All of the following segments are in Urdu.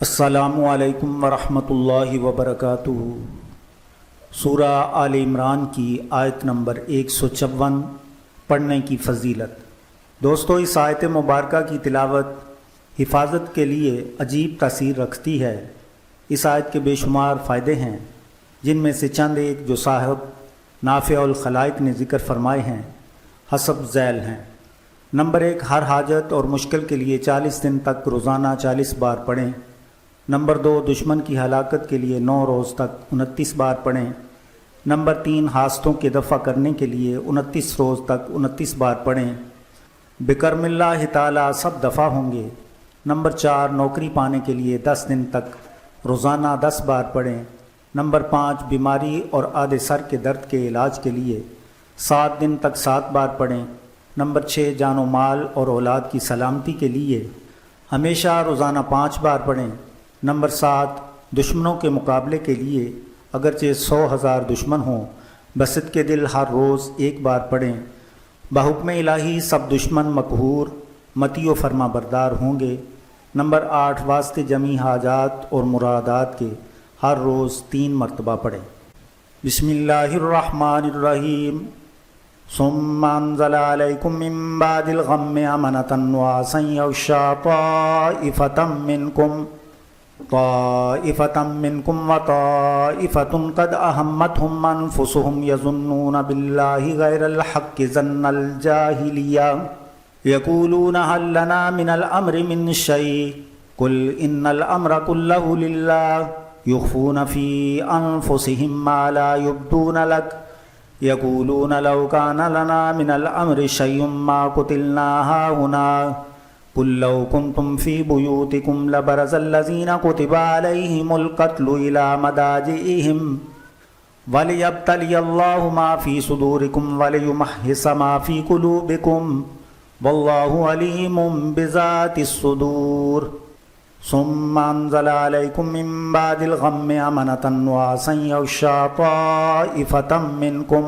السلام علیکم ورحمۃ اللہ وبرکاتہ۔ سورہ آل عمران کی آیت نمبر 154 پڑھنے کی فضیلت۔ دوستو، اس آیت مبارکہ کی تلاوت حفاظت کے لیے عجیب تاثیر رکھتی ہے۔ اس آیت کے بے شمار فائدے ہیں، جن میں سے چند ایک جو صاحب نافع الخلائق نے ذکر فرمائے ہیں حسب ذیل ہیں۔ نمبر 1، ہر حاجت اور مشکل کے لیے 40 دن تک روزانہ 40 بار پڑھیں۔ نمبر 2، دشمن کی ہلاکت کے لیے 9 روز تک 29 بار پڑھیں۔ نمبر 3، حاسدوں کے دفع کرنے کے لیے 29 روز تک 29 بار پڑھیں۔ بکرم اللہ تعالیٰ سب دفع ہوں گے۔ نمبر 4، نوکری پانے کے لیے 10 دن تک روزانہ 10 بار پڑھیں۔ نمبر 5، بیماری اور آدھے سر کے درد کے علاج کے لیے 7 دن تک 7 بار پڑھیں۔ نمبر 6، جان و مال اور اولاد کی سلامتی کے لیے ہمیشہ روزانہ 5 بار پڑھیں۔ نمبر 7، دشمنوں کے مقابلے کے لیے اگرچہ 100,000 دشمن ہوں، بصدق کے دل ہر روز 1 بار پڑھیں۔ بحکم الہی سب دشمن مقہور مطیع و فرما بردار ہوں گے۔ نمبر 8، واسطے جمی حاجات اور مرادات کے ہر روز 3 مرتبہ پڑھیں۔ بسم اللہ الرحمن الرحیم۔ ثم انزل علیکم من بعد الغم امنۃ نعاسا یغشی طائفة منكم وطائفة قد أهمتهم أنفسهم يظنون بالله غير الحق ظن الجاهلية يقولون هل لنا من الأمر من شيء قل إن الأمر كله لله يخفون في أنفسهم ما لا يبدون لك يقولون لو كان لنا من الأمر شيء ما قتلنا هاهنا قل لو كنتم في بيوتكم لبرز الذين كتب عليهم القتل إلى مضاجعهم وليبتلي الله ما في صدوركم وليمحص ما في قلوبكم والله عليم بذات الصدور ثم أنزل عليكم من بعد الغم أمنة نعاسا يغشى طائفة منكم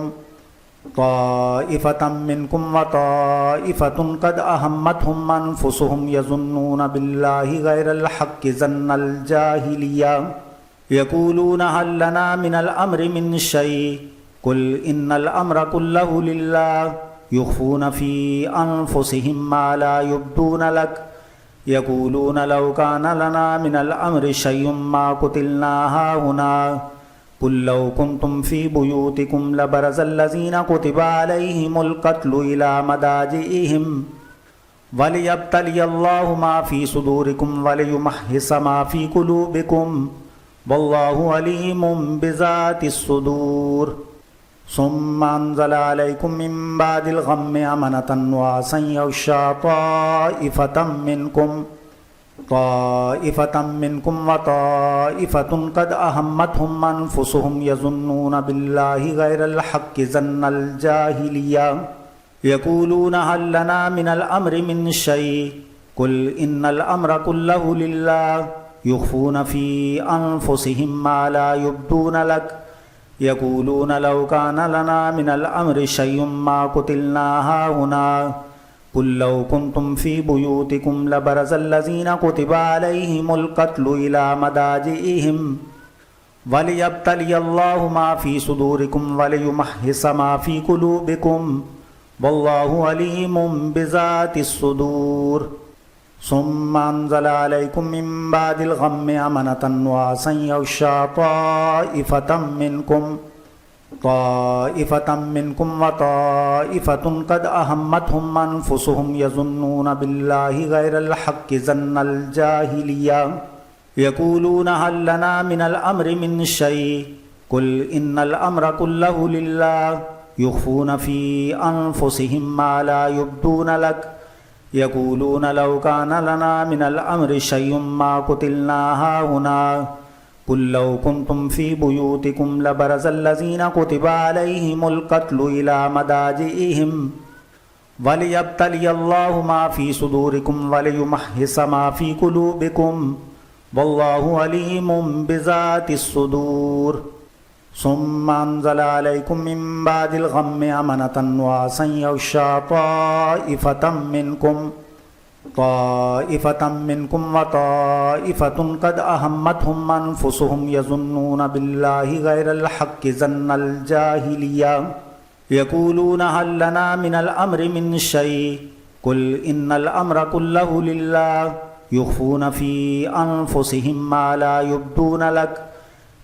وطائفة قد أهمتهم أنفسهم يظنون بالله غير الحق ظن الجاهلية يقولون هل لنا من الأمر من شيء قل إن الأمر كله لله يخفون في أنفسهم ما لا يبدون لك يقولون لو كان لنا من الأمر شيء ما قتلنا هاهنا قل لو كنتم في بيوتكم لبرز الذين كتب عليهم القتل إلى مضاجعهم وليبتلي الله ما في صدوركم وليمحص ما في قلوبكم والله عليم بذات الصدور ثم أنزل عليكم من بعد الغم أمنة نعاسا يغشى طائفة منكم وطائفة قد أهمتهم أنفسهم يظنون بالله غير الحق ظن الجاهلية يقولون هل لنا من الأمر من شيء قل إن الأمر كله لله يخفون في أنفسهم ما لا يبدون لك يقولون لو كان لنا من الأمر شيء ما قتلنا هاهنا قل لو كنتم في بيوتكم لبرز الذين كتب عليهم القتل إلى مضاجعهم وليبتلي الله ما في صدوركم وليمحص ما في قلوبكم والله عليم بذات الصدور ثم أنزل عليكم من بعد الغم أمنة نعاسا يغشى طائفة منكم وطائفة قد أهمتهم أنفسهم يظنون بالله غير الحق ظن الجاهلية يقولون هل لنا من الأمر من شيء قل إن الأمر كله لله يخفون في أنفسهم ما لا يبدون لك يقولون لو كان لنا من الأمر شيء ما قتلنا هاهنا قل لو كنتم في بيوتكم لبرز الذين كتب عليهم القتل إلى مضاجعهم وليبتلي الله ما في صدوركم وليمحص ما في قلوبكم والله عليم بذات الصدور ثم أنزل عليكم من بعد الغم أمنة نعاسا يغشى طائفة طائفة منكم وطائفة قد أهمتهم أنفسهم يظنون بالله غير الحق ظن الجاهلية يقولون هل لنا من الأمر من شيء قل إن الأمر كله لله يخفون في أنفسهم ما لا يبدون لك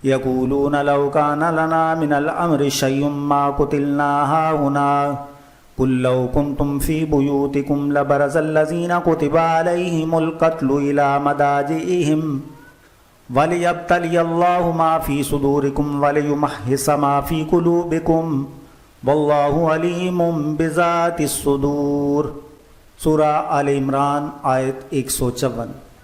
يقولون لو كان لنا من الأمر شيء ما قتلنا هاهنا قل لو كنتم في بيوتكم لبرز الذين كتب عليهم القتل إلى مضاجعهم وليبتلي الله ما في صدوركم وليمحص ما في قلوبكم واللہ علیم بذات الصدور۔ سورہ آل عمران آیت 154۔